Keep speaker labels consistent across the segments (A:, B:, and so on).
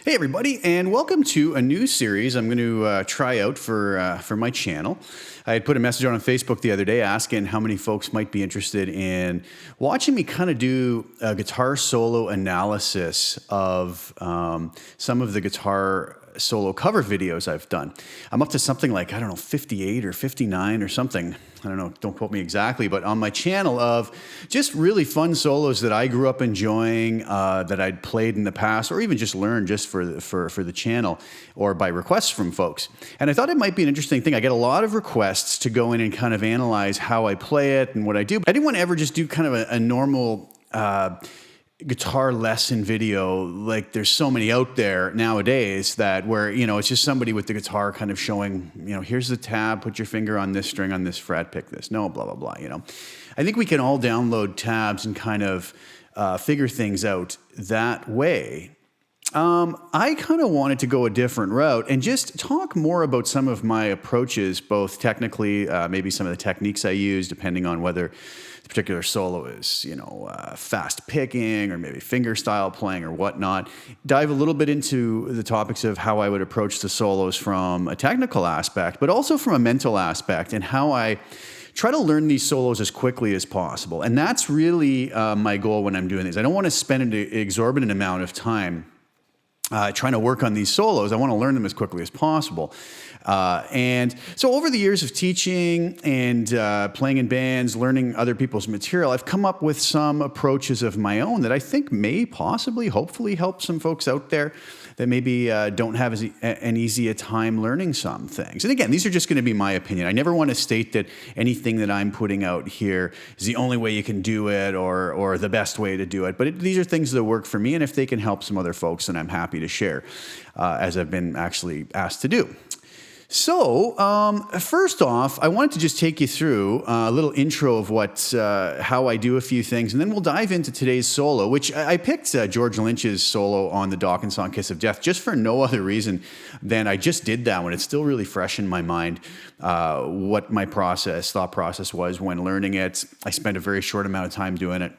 A: Hey everybody, and welcome to a new series I'm going to try out for my channel. I had put a message on Facebook the other day asking how many folks might be interested in watching me kind of do a guitar solo analysis of some of the guitar solo cover videos I've done. I'm up to something like, 58 or 59 or something. I don't know, don't quote me exactly, but on my channel of just really fun solos that I grew up enjoying, that I'd played in the past, or even just learned just for the channel or by requests from folks. And I thought it might be an interesting thing. I get a lot of requests to go in and kind of analyze how I play it and what I do. I didn't want to ever just do kind of a normal guitar lesson video. Like there's so many out there nowadays that where, it's just somebody with the guitar kind of showing, here's the tab, put your finger on this string, on this fret, pick this, no, blah, blah, blah, I think we can all download tabs and kind of figure things out that way. I kind of wanted to go a different route and just talk more about some of my approaches, both technically, maybe some of the techniques I use, depending on whether the particular solo is, fast picking or maybe finger style playing or whatnot. Dive a little bit into the topics of how I would approach the solos from a technical aspect, but also from a mental aspect, and how I try to learn these solos as quickly as possible. And that's really my goal when I'm doing these. I don't want to spend an exorbitant amount of time trying to work on these solos. I want to learn them as quickly as possible. And so over the years of teaching and playing in bands, learning other people's material, I've come up with some approaches of my own that I think may possibly, hopefully help some folks out there that maybe don't have an easy a time learning some things. And again, these are just going to be my opinion. I never want to state that anything that I'm putting out here is the only way you can do it or the best way to do it. But these are things that work for me, and if they can help some other folks, then I'm happy to share, as I've been actually asked to do. So, first off, I wanted to just take you through a little intro of how I do a few things, and then we'll dive into today's solo, which I picked George Lynch's solo on the Dawkins song Kiss of Death just for no other reason than I just did that one. It's still really fresh in my mind what my thought process was when learning it. I spent a very short amount of time doing it.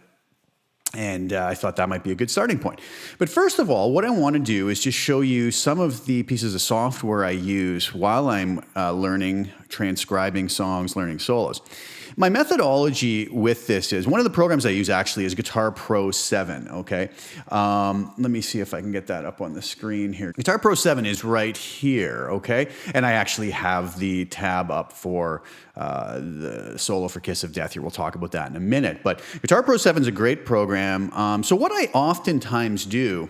A: And I thought that might be a good starting point. But first of all, what I want to do is just show you some of the pieces of software I use while I'm learning, transcribing songs, learning solos. My methodology with this is, one of the programs I use actually is Guitar Pro 7, okay? Let me see if I can get that up on the screen here. Guitar Pro 7 is right here, okay? And I actually have the tab up for the solo for Kiss of Death here. We'll talk about that in a minute. But Guitar Pro 7 is a great program. So what I oftentimes do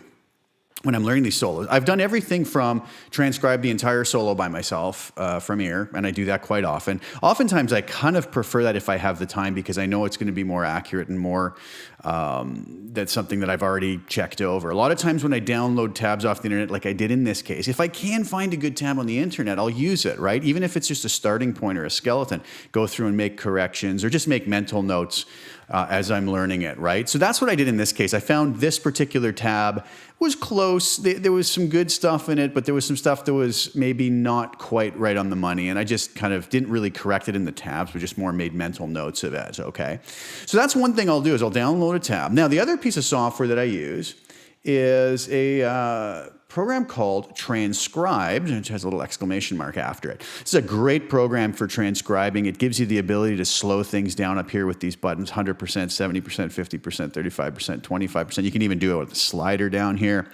A: when I'm learning these solos, I've done everything from transcribe the entire solo by myself from ear, and I do that quite often. Oftentimes, I kind of prefer that if I have the time, because I know it's going to be more accurate and more, that's something that I've already checked over. A lot of times when I download tabs off the internet, like I did in this case, if I can find a good tab on the internet, I'll use it, right? Even if it's just a starting point or a skeleton, go through and make corrections or just make mental notes as I'm learning it, right? So that's what I did in this case. I found this particular tab was close. There was some good stuff in it, but there was some stuff that was maybe not quite right on the money, and I just kind of didn't really correct it in the tabs, but just more made mental notes of it, okay? So that's one thing I'll do, is I'll download a tab. Now, the other piece of software that I use is a program called Transcribe, which has a little exclamation mark after it. This is a great program for transcribing. It gives you the ability to slow things down up here with these buttons, 100%, 70%, 50%, 35%, 25%. You can even do it with a slider down here.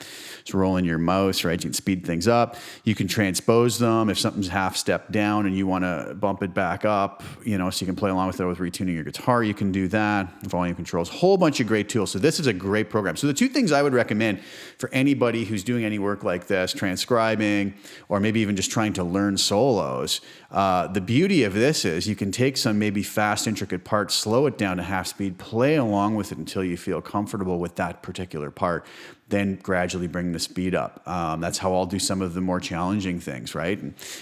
A: Just rolling your mouse, right? You can speed things up. You can transpose them if something's half step down and you want to bump it back up, so you can play along with it with retuning your guitar. You can do that. Volume controls, whole bunch of great tools. So this is a great program. So the two things I would recommend for anybody who's doing any work like this, transcribing, or maybe even just trying to learn solos, the beauty of this is you can take some maybe fast, intricate parts, slow it down to half speed, play along with it until you feel comfortable with that particular part, then gradually bring the speed up. That's how I'll do some of the more challenging things, right?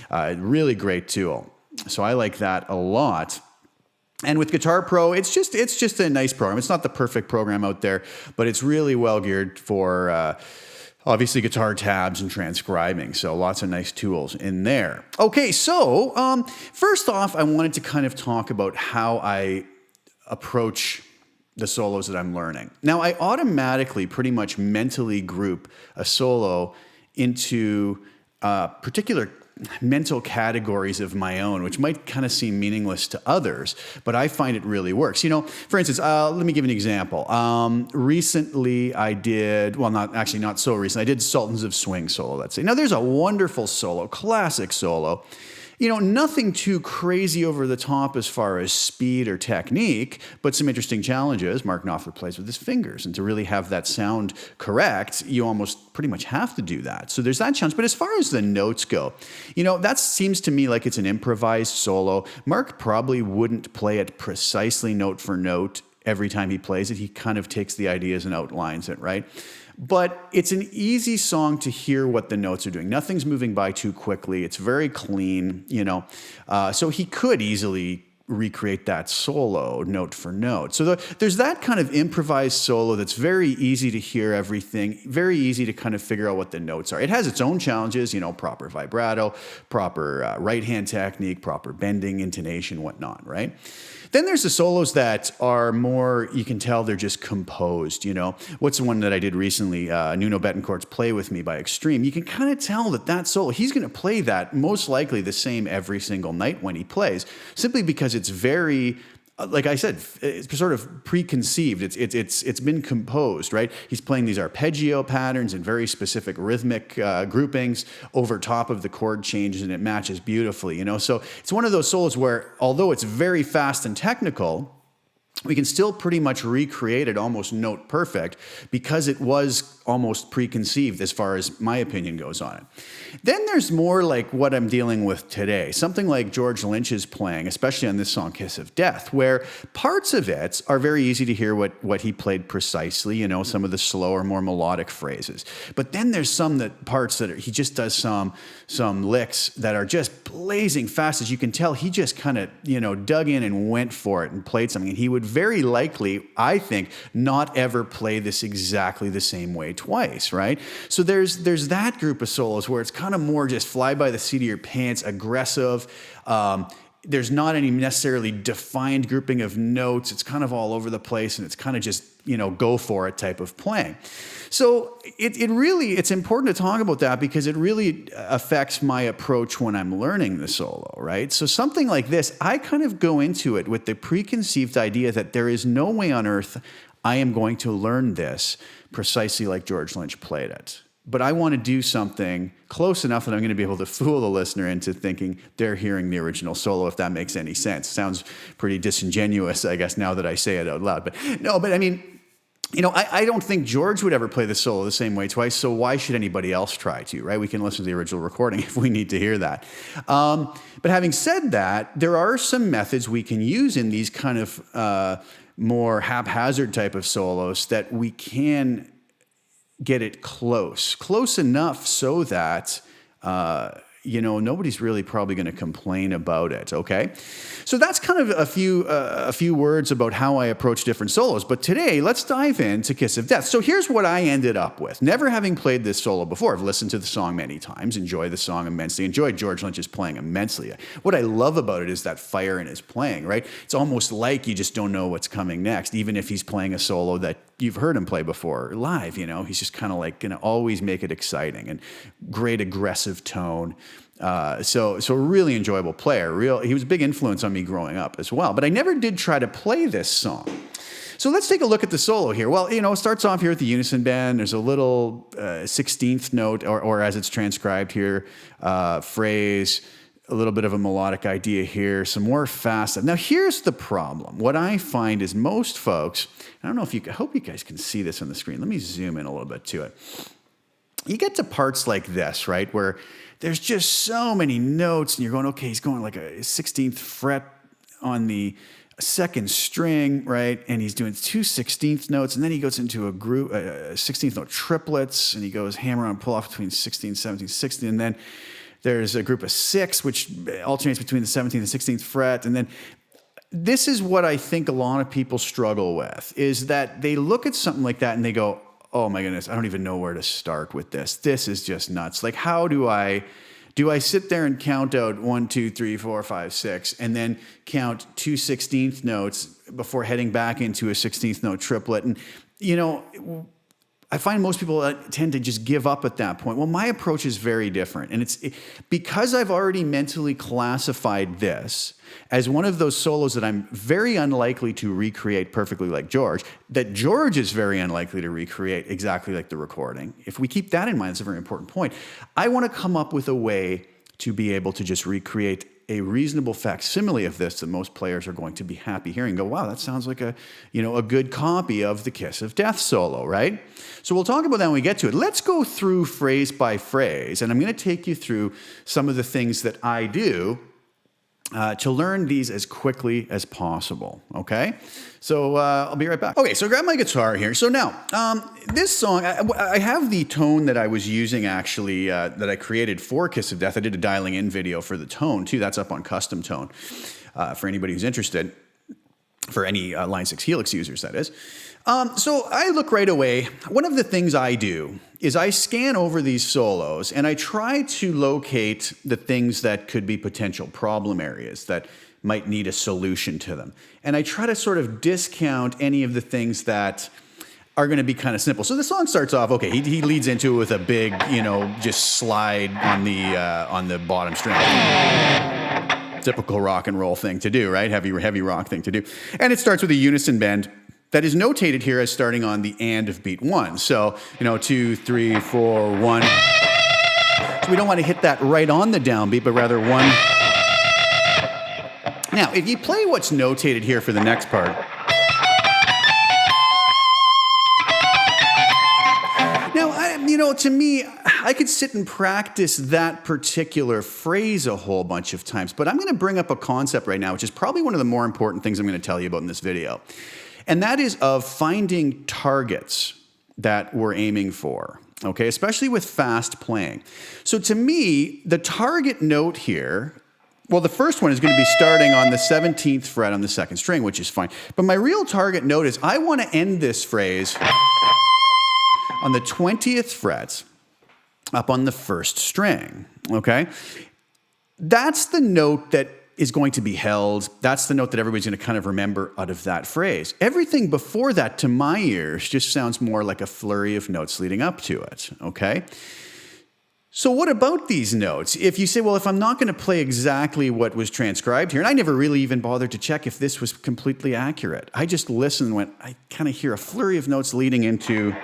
A: Really great tool. So I like that a lot. And with Guitar Pro, it's just a nice program. It's not the perfect program out there, but it's really well geared for obviously guitar tabs and transcribing. So lots of nice tools in there. Okay, so first off, I wanted to kind of talk about how I approach the solos that I'm learning. Now, I automatically pretty much mentally group a solo into particular mental categories of my own, which might kind of seem meaningless to others, but I find it really works. For instance, let me give an example. Recently I did, well, not so recent, I did Sultans of Swing solo, let's say. Now there's a wonderful solo, classic solo. Nothing too crazy over the top as far as speed or technique, but some interesting challenges. Mark Knopfler plays with his fingers, and to really have that sound correct, you almost pretty much have to do that. So there's that challenge. But as far as the notes go, that seems to me like it's an improvised solo. Mark probably wouldn't play it precisely note for note every time he plays it. He kind of takes the ideas and outlines it, right? But it's an easy song to hear what the notes are doing. Nothing's moving by too quickly. It's very clean, so he could easily recreate that solo note for note. So there's that kind of improvised solo that's very easy to hear everything, very easy to kind of figure out what the notes are. It has its own challenges, proper vibrato, proper right hand technique, proper bending, intonation, whatnot, right? Then there's the solos that are more, you can tell they're just composed, What's the one that I did recently? Nuno Betancourt's Play With Me by Extreme. You can kind of tell that solo, he's going to play that most likely the same every single night when he plays, simply because it's very, like I said, it's sort of preconceived. It's been composed, right? He's playing these arpeggio patterns and very specific rhythmic groupings over top of the chord changes, and it matches beautifully, So it's one of those solos where, although it's very fast and technical, we can still pretty much recreate it almost note perfect because it was almost preconceived as far as my opinion goes on it. Then there's more like what I'm dealing with today, something like George Lynch's playing, especially on this song Kiss of Death, where parts of it are very easy to hear what he played precisely, some of the slower, more melodic phrases. But then there's some parts that he just does some licks that are just blazing fast. As you can tell, he just kind of, dug in and went for it and played something. And he would very likely, I think, not ever play this exactly the same way twice, right? So there's that group of solos where it's kind of more just fly by the seat of your pants, aggressive. There's not any necessarily defined grouping of notes. It's kind of all over the place, and it's kind of just, go for it type of playing. So it's important to talk about that because it really affects my approach when I'm learning the solo, right? So something like this, I kind of go into it with the preconceived idea that there is no way on earth I am going to learn this precisely like George Lynch played it. But I want to do something close enough that I'm going to be able to fool the listener into thinking they're hearing the original solo, if that makes any sense. Sounds pretty disingenuous, I guess, now that I say it out loud. But I mean, I don't think George would ever play the solo the same way twice, so why should anybody else try to, right? We can listen to the original recording if we need to hear that. But having said that, there are some methods we can use in these kind of more haphazard type of solos that we can get it close enough so that nobody's really probably going to complain about it, okay? So that's kind of a few words about how I approach different solos. But today, let's dive into Kiss of Death. So here's what I ended up with. Never having played this solo before. I've listened to the song many times, enjoy the song immensely, enjoyed George Lynch's playing immensely. What I love about it is that fire in his playing, right? It's almost like you just don't know what's coming next, even if he's playing a solo that you've heard him play before live, he's just kind of like going to always make it exciting and great aggressive tone. So a really enjoyable player. He was a big influence on me growing up as well. But I never did try to play this song. So let's take a look at the solo here. Well, it starts off here with the unison bend. There's a little 16th note, or as it's transcribed here, phrase, a little bit of a melodic idea here, some more fast stuff. Now, here's the problem. What I find is most folks, I don't know if I hope you guys can see this on the screen. Let me zoom in a little bit to it. You get to parts like this, right, where there's just so many notes, and you're going, okay, he's going like a 16th fret on the second string, right? And he's doing 2 16th notes, and then he goes into a group, 16th note triplets, and he goes hammer on pull off between 16, 17, 16, and then there's a group of 6, which alternates between the 17th and 16th fret, and then this is what I think a lot of people struggle with, is that they look at something like that and they go, oh my goodness, I don't even know where to start with this. This is just nuts. Like, how do I sit there and count out 1, 2, 3, 4, 5, 6, and then count 2 16th notes before heading back into a 16th note triplet? And, I find most people tend to just give up at that point. Well, my approach is very different. And because I've already mentally classified this as one of those solos that I'm very unlikely to recreate perfectly like George, that George is very unlikely to recreate exactly like the recording. If we keep that in mind, it's a very important point. I want to come up with a way to be able to just recreate a reasonable facsimile of this that most players are going to be happy hearing. Go, wow, that sounds like a good copy of the Kiss of Death solo, right? So we'll talk about that when we get to it. Let's go through phrase by phrase, and I'm going to take you through some of the things that I do to learn these as quickly as possible, okay? So I'll be right back. Okay, so grab my guitar here. So now, this song, I have the tone that I was using actually, that I created for Kiss of Death. I did a dialing in video for the tone too. That's up on Custom Tone for anybody who's interested, for any Line 6 Helix users, that is. So I look right away. One of the things I do is I scan over these solos and I try to locate the things that could be potential problem areas that might need a solution to them. And I try to sort of discount any of the things that are going to be kind of simple. So the song starts off, okay, he leads into it with a big, just slide on the bottom string. Typical rock and roll thing to do, right? Heavy rock thing to do. And it starts with a unison bend that is notated here as starting on the and of beat 1. So, 2, 3, 4, 1. So we don't want to hit that right on the downbeat, but rather 1. Now, if you play what's notated here for the next part, now, to me, I could sit and practice that particular phrase a whole bunch of times, but I'm going to bring up a concept right now, which is probably one of the more important things I'm going to tell you about in this video. And that is of finding targets that we're aiming for, okay, especially with fast playing. So to me, the target note here, well, the first one is going to be starting on the 17th fret on the 2nd string, which is fine. But my real target note is I want to end this phrase on the 20th fret up on the 1st string, okay? That's the note that is going to be held. That's the note that everybody's going to kind of remember out of that phrase. Everything before that, to my ears, just sounds more like a flurry of notes leading up to it, okay? So what about these notes? If you say, well, if I'm not going to play exactly what was transcribed here, and I never really even bothered to check if this was completely accurate. I just listened and went, I kind of hear a flurry of notes leading into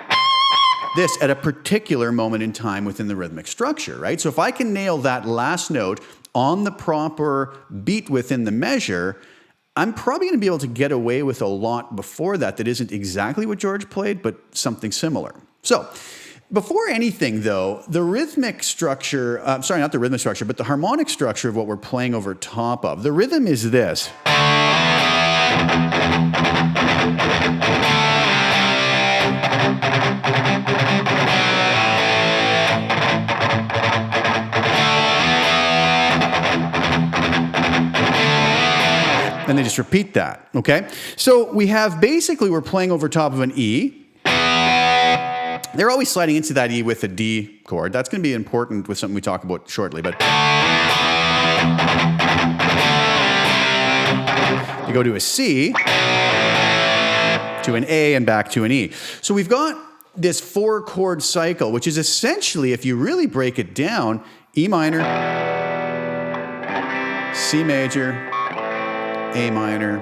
A: this at a particular moment in time within the rhythmic structure, right? So if I can nail that last note on the proper beat within the measure, I'm probably going to be able to get away with a lot before that isn't exactly what George played, but something similar. So before anything, though, the rhythmic structure, sorry, not the rhythmic structure, but the harmonic structure of what we're playing over top of, the rhythm is this. And they just repeat that, okay? So we have, basically, we're playing over top of an E. They're always sliding into that E with a D chord. That's going to be important with something we talk about shortly, but you go to a C, to an A, and back to an E. So we've got this 4-chord cycle, which is essentially, if you really break it down, E minor, C major, A minor,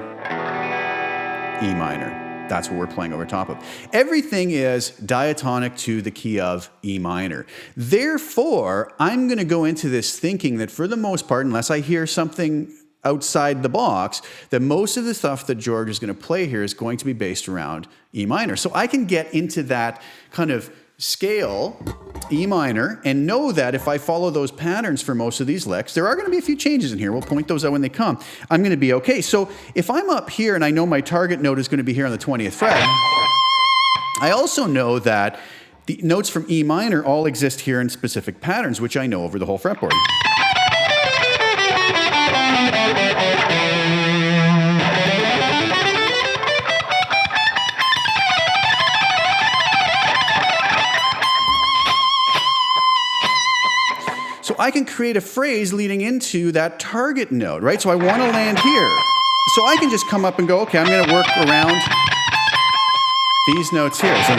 A: E minor. That's what we're playing over top of. Everything is diatonic to the key of E minor. Therefore, I'm going to go into this thinking that for the most part, unless I hear something outside the box, that most of the stuff that George is going to play here is going to be based around E minor. So I can get into that kind of scale, E minor, and know that if I follow those patterns for most of these licks, there are going to be a few changes in here. We'll point those out when they come. I'm going to be okay. So if I'm up here and I know my target note is going to be here on the 20th fret, I also know that the notes from E minor all exist here in specific patterns, which I know over the whole fretboard. So I can create a phrase leading into that target note, right? So I want to land here. So I can just come up and go, okay, I'm going to work around these notes here. So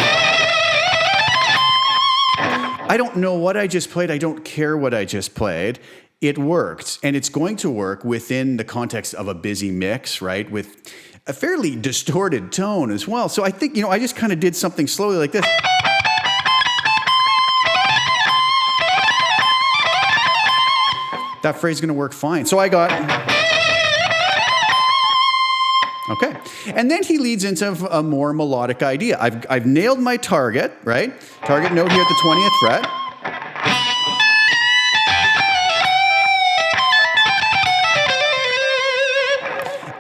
A: I don't know what I just played. I don't care what I just played. It worked, and it's going to work within the context of a busy mix, right? With a fairly distorted tone as well. So I think, I just kind of did something slowly like this. That phrase is going to work fine. So I got... Okay. And then he leads into a more melodic idea. I've nailed my target, right? Target note here at the 20th fret.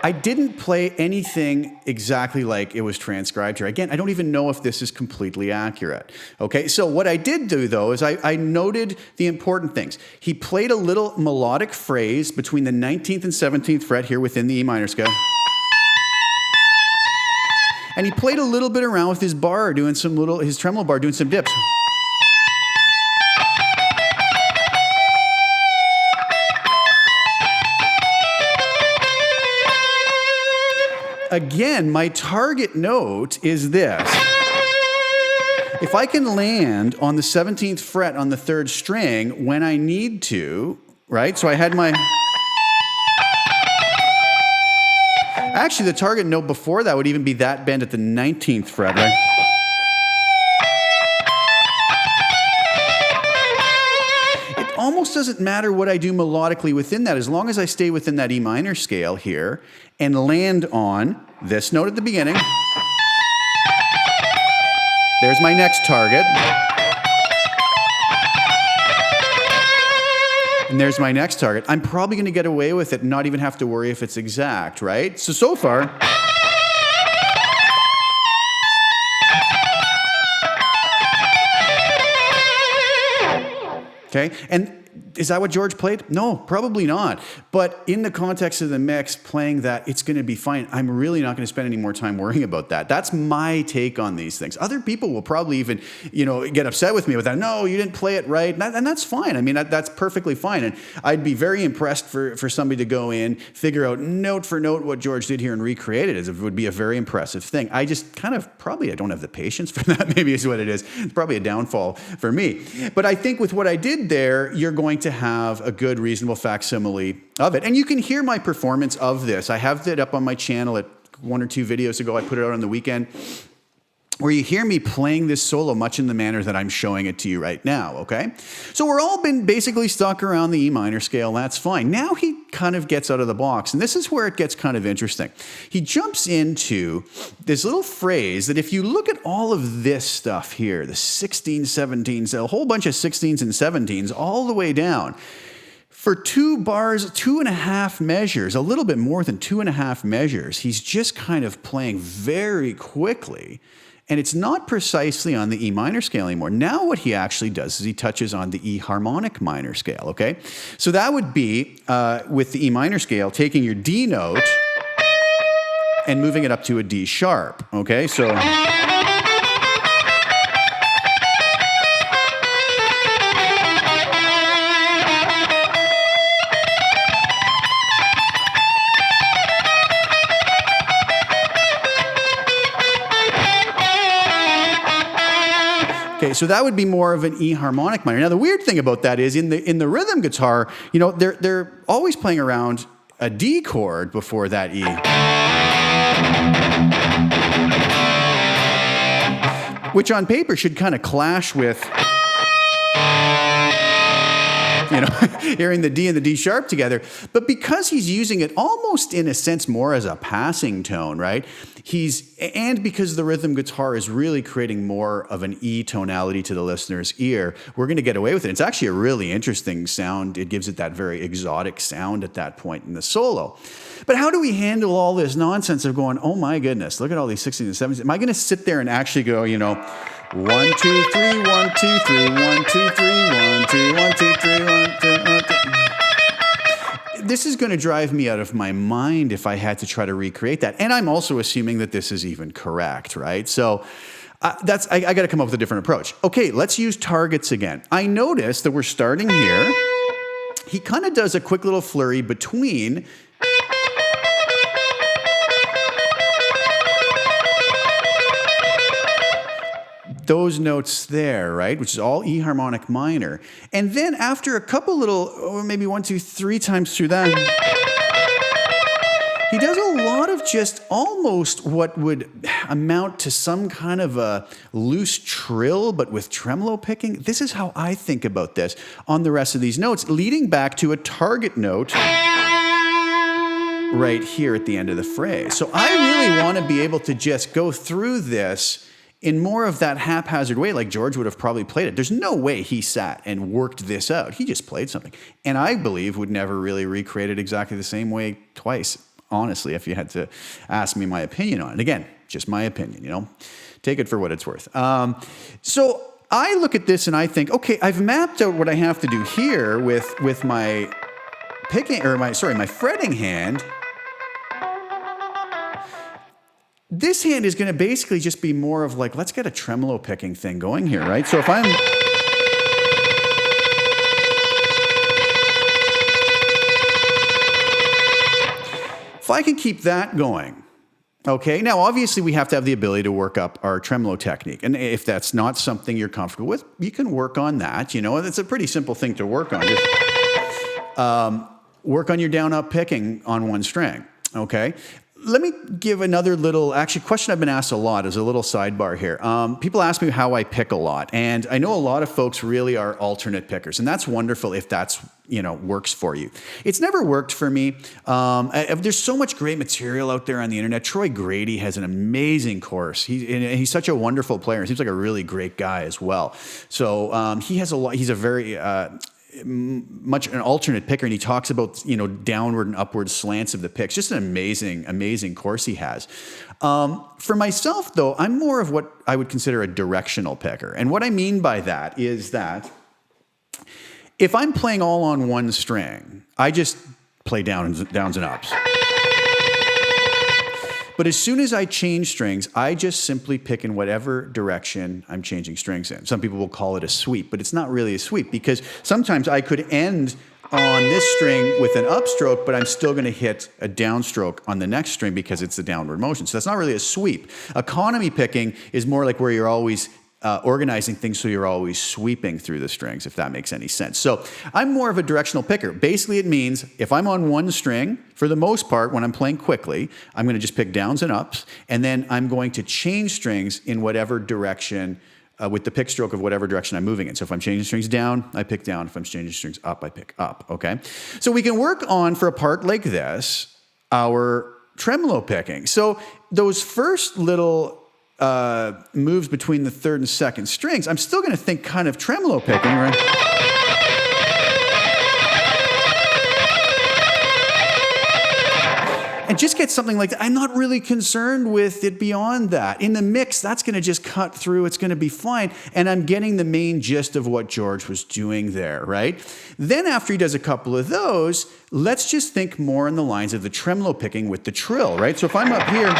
A: I didn't play anything exactly like it was transcribed here. Again, I don't even know if this is completely accurate. Okay, so what I did do, though, is I noted the important things. He played a little melodic phrase between the 19th and 17th fret here within the E minor scale. And he played a little bit around with his bar, his tremolo bar, doing some dips. Again, my target note is this. If I can land on the 17th fret on the 3rd string when I need to, right? So I had my... Actually, the target note before that would even be that bend at the 19th fret, right? It almost doesn't matter what I do melodically within that, as long as I stay within that E minor scale here and land on this note at the beginning. There's my next target. And there's my next target. I'm probably going to get away with it and not even have to worry if it's exact, right? So far... Okay, and is that what George played? No, probably not. But in the context of the mix, playing that, it's going to be fine. I'm really not going to spend any more time worrying about that. That's my take on these things. Other people will probably even, get upset with me with that. No, you didn't play it right. And that's fine. I mean, that's perfectly fine. And I'd be very impressed for somebody to go in, figure out note for note what George did here and recreate it. It would be a very impressive thing. I just I don't have the patience for that, maybe is what it is. It's probably a downfall for me. But I think with what I did there, you're going to have a good, reasonable facsimile of it. And you can hear my performance of this. I have it up on my channel at 1 or 2 videos ago. I put it out on the weekend, where you hear me playing this solo much in the manner that I'm showing it to you right now, okay? So we're all been basically stuck around the E minor scale. That's fine. Now he kind of gets out of the box, and this is where it gets kind of interesting. He jumps into this little phrase that if you look at all of this stuff here, the 16s, 17s, a whole bunch of 16s and 17s all the way down, for 2 bars, 2.5 measures, a little bit more than 2.5 measures, he's just kind of playing very quickly. And it's not precisely on the E minor scale anymore. Now what he actually does is he touches on the E harmonic minor scale, okay? So that would be, with the E minor scale, taking your D note and moving it up to a D sharp, okay? So... Okay, so that would be more of an E harmonic minor. Now, the weird thing about that is in the rhythm guitar, they're always playing around a D chord before that E. Which on paper should kind of clash with, hearing the D and the D sharp together. But because he's using it almost in a sense more as a passing tone, right? And because the rhythm guitar is really creating more of an E tonality to the listener's ear, we're going to get away with it. It's actually a really interesting sound. It gives it that very exotic sound at that point in the solo. But how do we handle all this nonsense of going, oh my goodness, look at all these 16s and 17s. Am I going to sit there and actually go, 1, 2, 3, 1, 2, 3, 1, 2, 3, 1, 2, 1, 2, 3, 1, 2, 1, 2. This is going to drive me out of my mind if I had to try to recreate that. And I'm also assuming that this is even correct, right? So I got to come up with a different approach. Okay, let's use targets again. I notice that we're starting here. He kind of does a quick little flurry between those notes there, right, which is all E harmonic minor. And then after a couple little, maybe 1, 2, 3 times through that, he does a lot of just almost what would amount to some kind of a loose trill, but with tremolo picking. This is how I think about this on the rest of these notes, leading back to a target note right here at the end of the phrase. So I really want to be able to just go through this in more of that haphazard way, like George would have probably played it. There's no way he sat and worked this out. He just played something. And I believe would never really recreate it exactly the same way twice. Honestly, if you had to ask me my opinion on it. Again, just my opinion, you know. Take it for what it's worth. So I look at this and I think, okay, I've mapped out what I have to do here with my picking, or my fretting hand. This hand is going to basically just be more of like, let's get a tremolo picking thing going here, right? So if I can keep that going, okay? Now, obviously, we have to have the ability to work up our tremolo technique. And if that's not something you're comfortable with, you can work on that, you know? It's a pretty simple thing to work on. Just, work on your down-up picking on one string, okay? Let me give another little, actually, question I've been asked a lot as a little sidebar here. People ask me how I pick a lot, and I know a lot of folks really are alternate pickers, and that's wonderful if that's, you know, works for you. It's never worked for me. There's so much great material out there on the internet. Troy Grady has an amazing course. He's such a wonderful player. He seems like a really great guy as well. So he has a lot. He's a very much an alternate picker, and he talks about, you know, downward and upward slants of the picks. Just an amazing course he has. For myself, though, I'm more of what I would consider a directional picker, and what I mean by that is that if I'm playing all on one string, I just play downs and ups. But as soon as I change strings, I just simply pick in whatever direction I'm changing strings in. Some people will call it a sweep, but it's not really a sweep, because sometimes I could end on this string with an upstroke, but I'm still going to hit a downstroke on the next string because it's a downward motion. So that's not really a sweep. Economy picking is more like where you're always organizing things so you're always sweeping through the strings, if that makes any sense. So I'm more of a directional picker. Basically, it means if I'm on one string, for the most part, when I'm playing quickly, I'm going to just pick downs and ups, and then I'm going to change strings in whatever direction, with the pick stroke of whatever direction I'm moving in. So if I'm changing strings down, I pick down. If I'm changing strings up, I pick up, okay? So we can work on, for a part like this, our tremolo picking. So those first little moves between the third and second strings, I'm still going to think kind of tremolo picking, right? And just get something like that. I'm not really concerned with it beyond that. In the mix, that's going to just cut through. It's going to be fine. And I'm getting the main gist of what George was doing there, right? Then after he does a couple of those, let's just think more in the lines of the tremolo picking with the trill, right? So if I'm up here,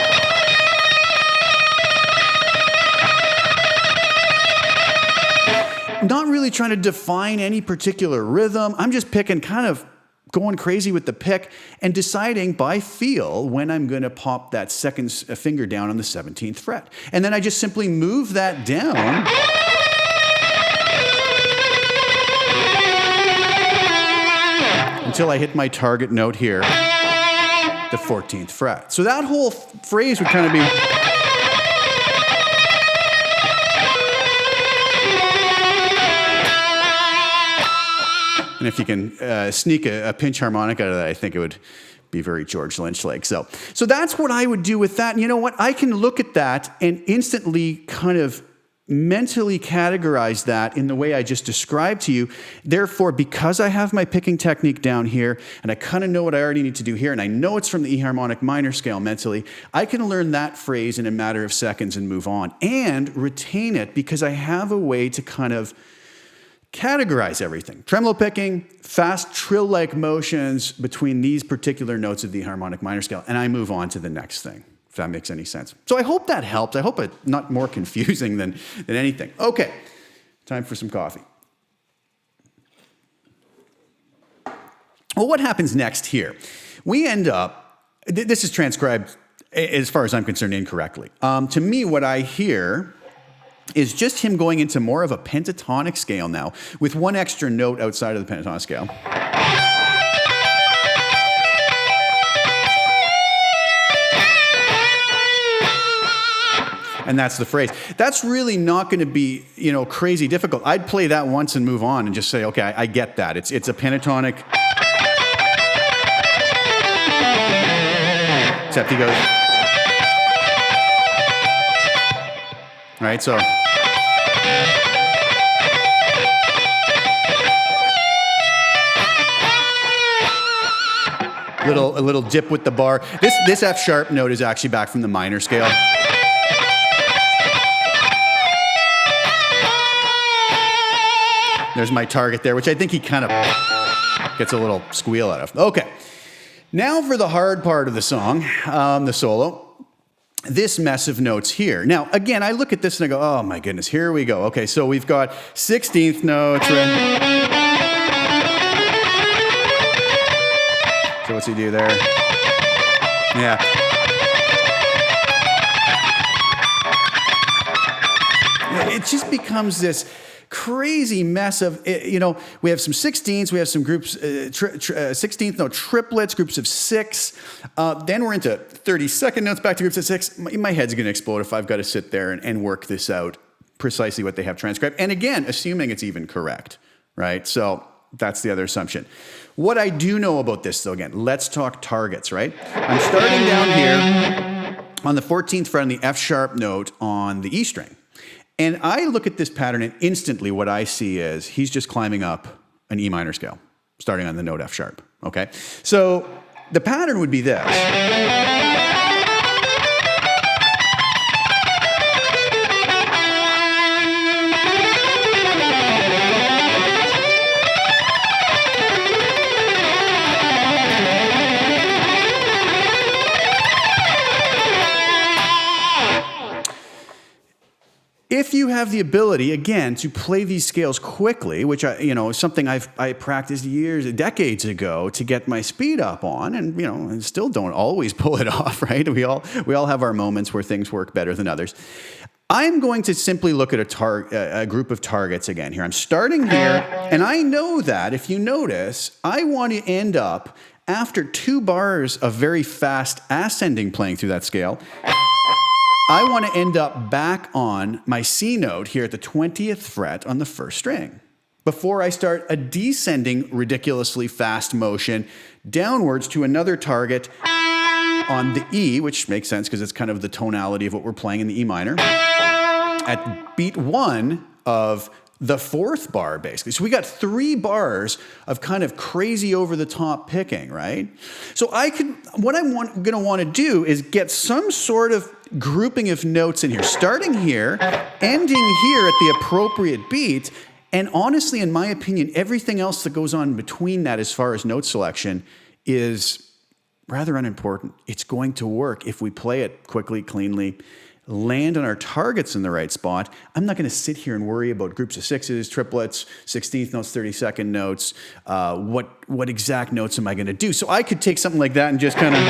A: not really trying to define any particular rhythm. I'm just picking, kind of going crazy with the pick and deciding by feel when I'm going to pop that second finger down on the 17th fret. And then I just simply move that down until I hit my target note here, the 14th fret. So that whole phrase would kind of be... And if you can sneak a pinch harmonic out of that, I think it would be very George Lynch-like. So that's what I would do with that. And you know what? I can look at that and instantly kind of mentally categorize that in the way I just described to you. Therefore, because I have my picking technique down here, and I kind of know what I already need to do here, and I know it's from the E harmonic minor scale mentally, I can learn that phrase in a matter of seconds and move on and retain it because I have a way to kind of categorize everything. Tremolo picking, fast trill-like motions between these particular notes of the harmonic minor scale, and I move on to the next thing, if that makes any sense. So I hope that helps. I hope it's not more confusing than anything. Okay, time for some coffee. Well, what happens next here? We end up, this is transcribed, as far as I'm concerned, incorrectly. To me, what I hear is just him going into more of a pentatonic scale now, with one extra note outside of the pentatonic scale. And that's the phrase. That's really not going to be, crazy difficult. I'd play that once and move on and just say, okay, I get that. It's a pentatonic. Except he goes. Right, so. A little dip with the bar. This F sharp note is actually back from the minor scale. There's my target there, which I think he kind of gets a little squeal out of. Okay, now for the hard part of the song, the solo. This mess of notes here. Now, again, I look at this and I go, oh my goodness, here we go. Okay, so we've got 16th notes. Right? So what's he do there? Yeah. It just becomes this crazy mess of, we have some 16ths, we have some groups, 16th note triplets, groups of 6. Then we're into 32nd notes, back to groups of 6. My head's going to explode if I've got to sit there and work this out, precisely what they have transcribed. And again, assuming it's even correct, right? So that's the other assumption. What I do know about this, though, again, let's talk targets, right? I'm starting down here on the 14th fret on the F sharp note on the E string. And I look at this pattern, and instantly what I see is he's just climbing up an E minor scale, starting on the note F sharp, okay? So the pattern would be this. If you have the ability, again, to play these scales quickly, which is something I practiced decades ago to get my speed up on, and I still don't always pull it off, right? We all have our moments where things work better than others. I'm going to simply look at a group of targets again here. I'm starting here, and I know that if you notice, I want to end up after 2 bars of very fast ascending playing through that scale. I want to end up back on my C note here at the 20th fret on the 1st string before I start a descending, ridiculously fast motion downwards to another target on the E, which makes sense because it's kind of the tonality of what we're playing in the E minor, at beat 1 of the 4th bar, basically. So we got 3 bars of kind of crazy over-the-top picking, right? So what I'm going to want to do is get some sort of grouping of notes in here, starting here, ending here at the appropriate beat, and honestly, in my opinion, everything else that goes on between that as far as note selection is rather unimportant. It's going to work if we play it quickly, cleanly, land on our targets in the right spot. I'm not going to sit here and worry about groups of 6s, triplets, 16th notes, 32nd notes. What exact notes am I going to do? So I could take something like that and just kind of...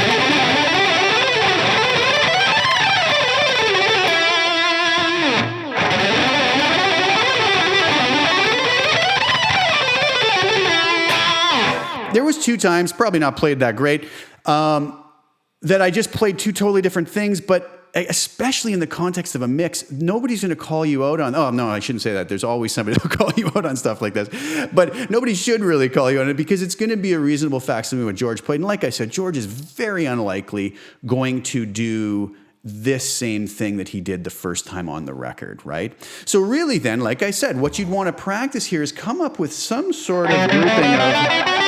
A: There was 2 times, probably not played that great, that I just played 2 totally different things, but especially in the context of a mix, nobody's going to call you out on, oh, no, I shouldn't say that. There's always somebody that'll call you out on stuff like this. But nobody should really call you on it because it's going to be a reasonable facsimile of what George played. And like I said, George is very unlikely going to do this same thing that he did the first time on the record, right? So really then, like I said, what you'd want to practice here is come up with some sort of grouping of...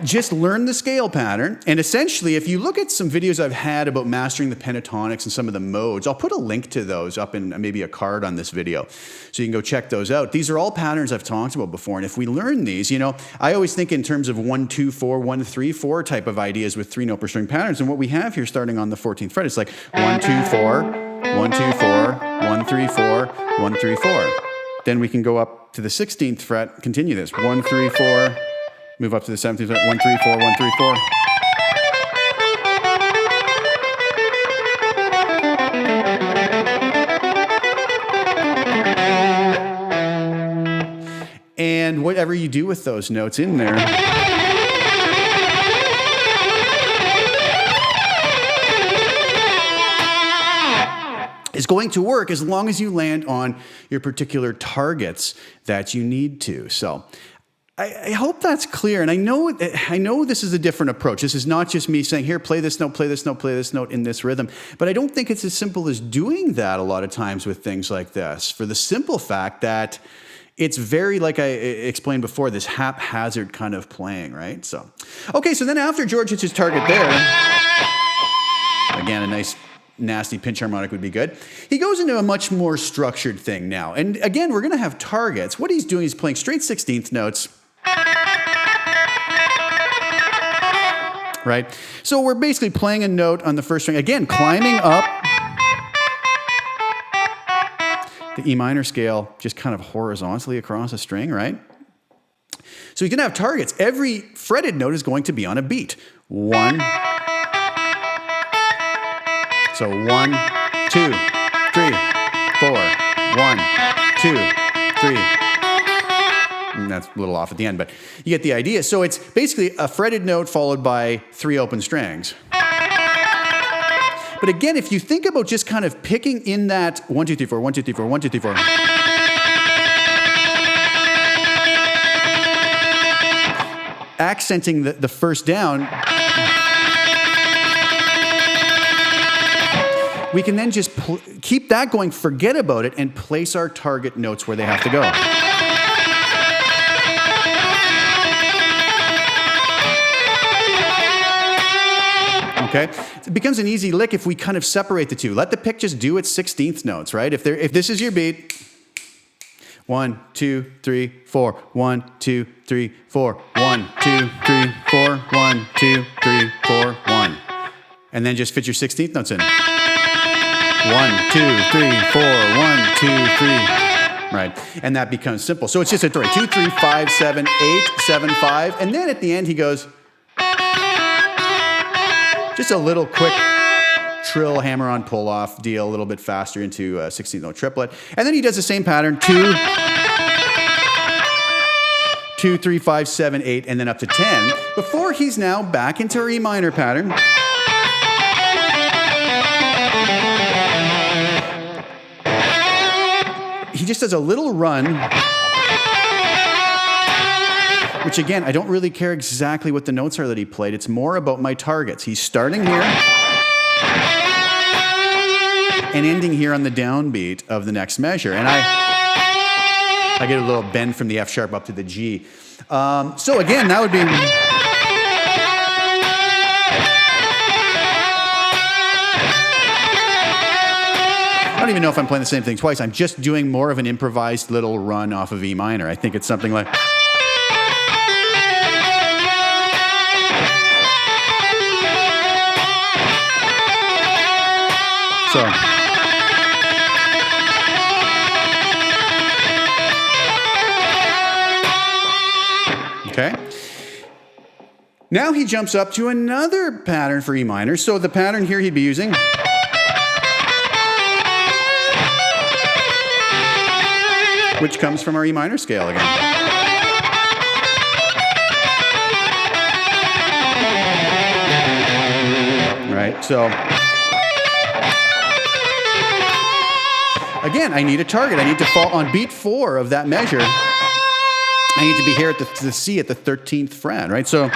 A: Just learn the scale pattern, and essentially, if you look at some videos I've had about mastering the pentatonics and some of the modes, I'll put a link to those up in maybe a card on this video, so you can go check those out. These are all patterns I've talked about before, and if we learn these, I always think in terms of 1-2-4, 1-3-4 type of ideas with 3 note per string patterns, and what we have here starting on the 14th fret is like 1-2-4, 1-2-4, 1-3-4, 1-3-4. Then we can go up to the 16th fret, continue this, 1-3-4, Move up to the 17th, 1, 3, 4, 1, 3, 4. And whatever you do with those notes in there, is going to work as long as you land on your particular targets that you need to. So I hope that's clear. And I know this is a different approach. This is not just me saying, here, play this note, play this note, play this note in this rhythm. But I don't think it's as simple as doing that a lot of times with things like this, for the simple fact that it's very, like I explained before, this haphazard kind of playing, right? So, okay, so then after George hits his target there, again, a nice nasty pinch harmonic would be good. He goes into a much more structured thing now. And again, we're going to have targets. What he's doing is playing straight 16th notes. Right? So we're basically playing a note on the first string. Again, climbing up the E minor scale just kind of horizontally across a string, right? So he's going to have targets. Every fretted note is going to be on a beat. 1. So 1, 2, 3, 4. 1, 2, 3. And that's a little off at the end, but you get the idea. So it's basically a fretted note followed by 3 open strings. But again, if you think about just kind of picking in that 1, 2, 3, 4, 1, 2, 3, 4, 1, 2, 3, 4. Accenting the first down, we can then just keep that going, forget about it, and place our target notes where they have to go. Okay? It becomes an easy lick if we kind of separate the two. Let the pick just do its 16th notes, right? If this is your beat, 1, 2, 3, 4, 1, 2, 3, 4, 1, 2, 3, 4, 1, 2, 3, 4, 1. And then just fit your 16th notes in. 1, 2, 3, 4, 1, 2, 3. Right? And that becomes simple. So it's just a 2, 3, 5, 7, 8, 7, 5. And then at the end he goes, just a little quick trill, hammer-on, pull-off deal, a little bit faster into a 16th-note triplet. And then he does the same pattern, 2, 3, 5, 7, 8, and then up to 10, before he's now back into our E minor pattern. He just does a little run, which again, I don't really care exactly what the notes are that he played. It's more about my targets. He's starting here and ending here on the downbeat of the next measure. And I get a little bend from the F sharp up to the G. So again, that would be... I don't even know if I'm playing the same thing twice. I'm just doing more of an improvised little run off of E minor. I think it's something like... So, okay. Now he jumps up to another pattern for E minor. So the pattern here he'd be using, which comes from our E minor scale again. Right, so again, I need a target. I need to fall on beat 4 of that measure. I need to be here at the C at the 13th fret, right? So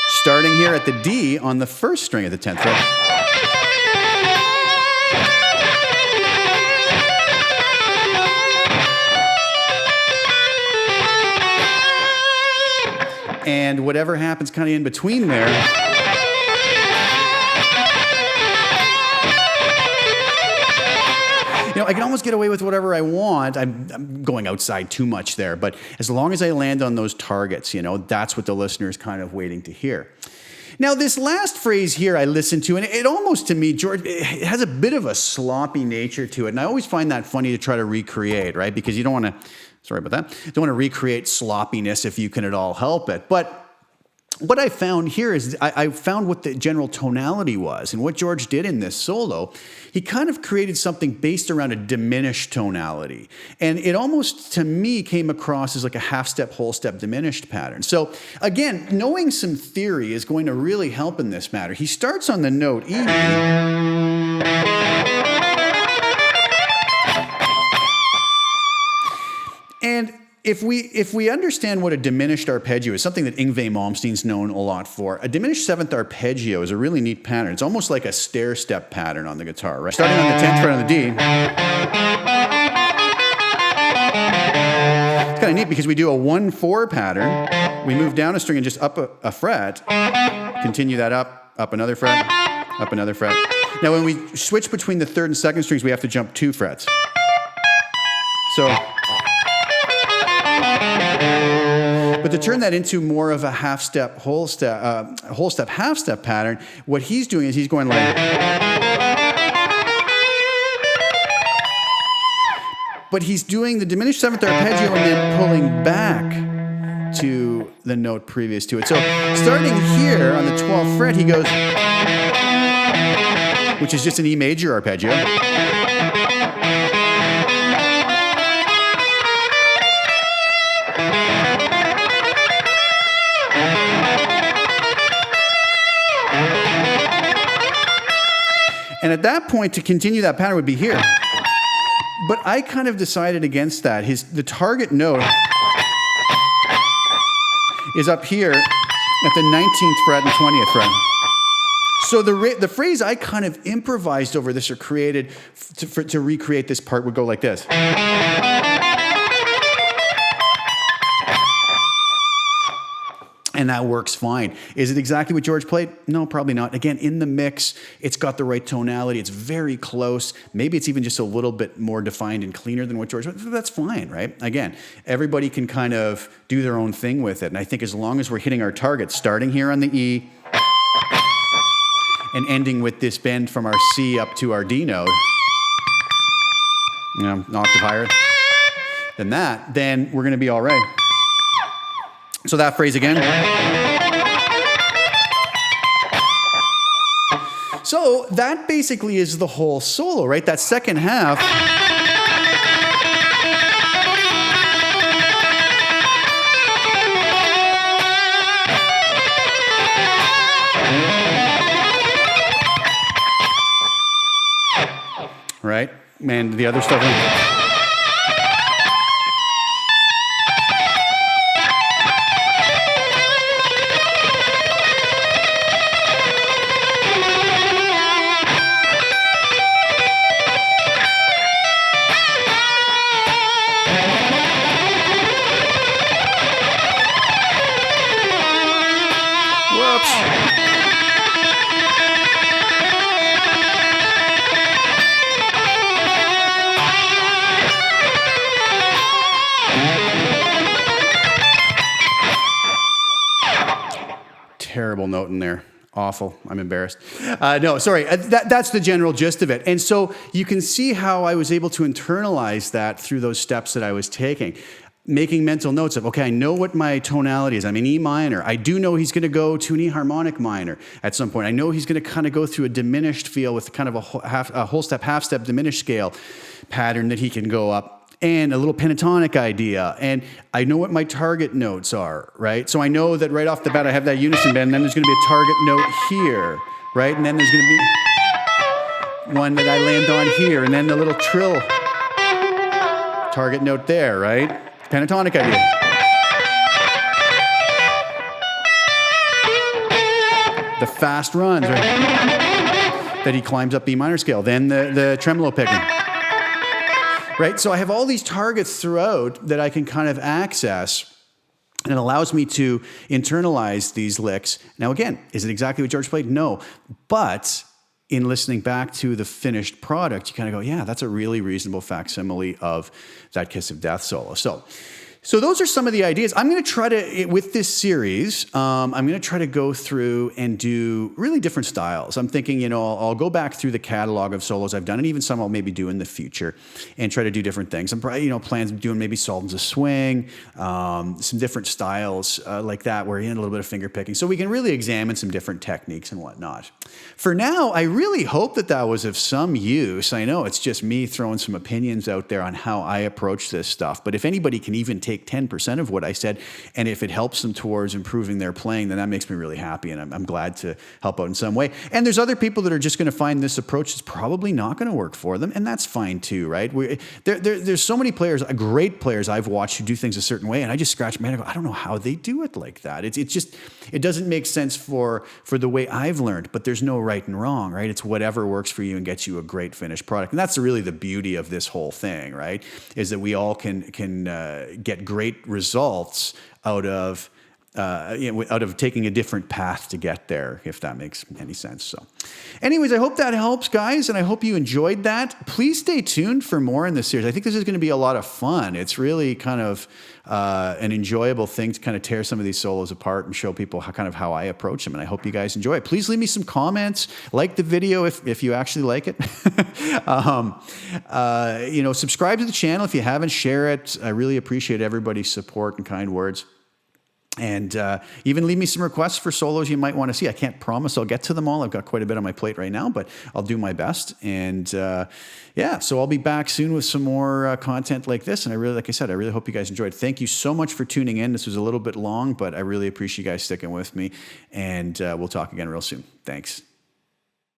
A: starting here at the D on the first string of the 10th fret. And whatever happens kind of in between there, I can almost get away with whatever I want. I'm going outside too much there. But as long as I land on those targets, that's what the listener is kind of waiting to hear. Now, this last phrase here I listened to, and it almost to me, George, it has a bit of a sloppy nature to it. And I always find that funny to try to recreate, right? Because you don't want to, sorry about that, don't want to recreate sloppiness if you can at all help it. But what I found here is I found what the general tonality was. And what George did in this solo, he kind of created something based around a diminished tonality. And it almost, to me, came across as like a half step, whole step diminished pattern. So again, knowing some theory is going to really help in this matter. He starts on the note E. And if we understand what a diminished arpeggio is, something that Yngwie Malmsteen's known a lot for, a diminished seventh arpeggio is a really neat pattern. It's almost like a stair-step pattern on the guitar, right? Starting on the 10th fret on the D. It's kind of neat because we do a 1-4 pattern. We move down a string and just up a fret. Continue that up another fret, up another fret. Now when we switch between the third and second strings, we have to jump 2 frets. So... But to turn that into more of a half step, whole step, half step pattern, what he's doing is he's going like, but he's doing the diminished seventh arpeggio and then pulling back to the note previous to it. So starting here on the 12th fret, he goes, which is just an E major arpeggio. And at that point, to continue that pattern would be here. But I kind of decided against that. The target note is up here at the 19th fret and 20th fret. So the phrase I kind of improvised over this or created to recreate this part would go like this. And that works fine. Is it exactly what George played? No, probably not. Again, in the mix, it's got the right tonality. It's very close. Maybe it's even just a little bit more defined and cleaner than what George played. That's fine, right? Again, everybody can kind of do their own thing with it. And I think as long as we're hitting our target, starting here on the E and ending with this bend from our C up to our D note, you know, an octave higher than that, then we're going to be all right. So that phrase again. So that basically is the whole solo, right? That second half. Right? And the other stuff. Terrible note in there. Awful. I'm embarrassed. No, sorry. That's the general gist of it. And so you can see how I was able to internalize that through those steps that I was taking. Making mental notes of, okay, I know what my tonality is. I'm in E minor. I do know he's going to go to an E harmonic minor at some point. I know he's going to kind of go through a diminished feel with kind of a whole step, half step diminished scale pattern that he can go up. And a little pentatonic idea, and I know what my target notes are, right? So I know that right off the bat I have that unison bend, and then there's going to be a target note here, right? And then there's going to be one that I land on here, and then the little trill target note there, right? Pentatonic idea. The fast runs, right? That he climbs up E minor scale. Then the tremolo picking. Right? So I have all these targets throughout that I can kind of access, and it allows me to internalize these licks. Now again, is it exactly what George played? No. But in listening back to the finished product, you kind of go, yeah, that's a really reasonable facsimile of that Kiss of Death solo. So So those are some of the ideas. I'm going to try to, with this series, I'm going to try to go through and do really different styles. I'm thinking, I'll go back through the catalog of solos I've done, and even some I'll maybe do in the future, and try to do different things. I'm probably, plans of doing maybe Sultans of Swing, some different styles like that, where a little bit of finger picking, so we can really examine some different techniques and whatnot. For now, I really hope that was of some use. I know it's just me throwing some opinions out there on how I approach this stuff, but if anybody can even take 10% of what I said, and if it helps them towards improving their playing, then that makes me really happy, and I'm glad to help out in some way. And there's other people that are just going to find this approach is probably not going to work for them, and that's fine too, right? There's so many players, great players I've watched who do things a certain way, and I just scratch my head and go, I don't know how they do it like that. It doesn't make sense for the way I've learned, but there's no right and wrong, right? It's whatever works for you and gets you a great finished product. And that's really the beauty of this whole thing, right? Is that we all can get great results out of taking a different path to get there, if that makes any sense. So anyways, I hope that helps, guys, and I hope you enjoyed that. Please stay tuned for more in this series. I think this is going to be a lot of fun. It's really kind of an enjoyable thing to kind of tear some of these solos apart and show people how I approach them, and I hope you guys enjoy it. Please leave me some comments, like the video if you actually like it. Subscribe to the channel if you haven't, share it. I really appreciate everybody's support and kind words. And even leave me some requests for solos you might want to see. I can't promise I'll get to them all. I've got quite a bit on my plate right now, but I'll do my best. And so I'll be back soon with some more content like this. And like I said, I really hope you guys enjoyed. Thank you so much for tuning in. This was a little bit long, but I really appreciate you guys sticking with me. And we'll talk again real soon. Thanks.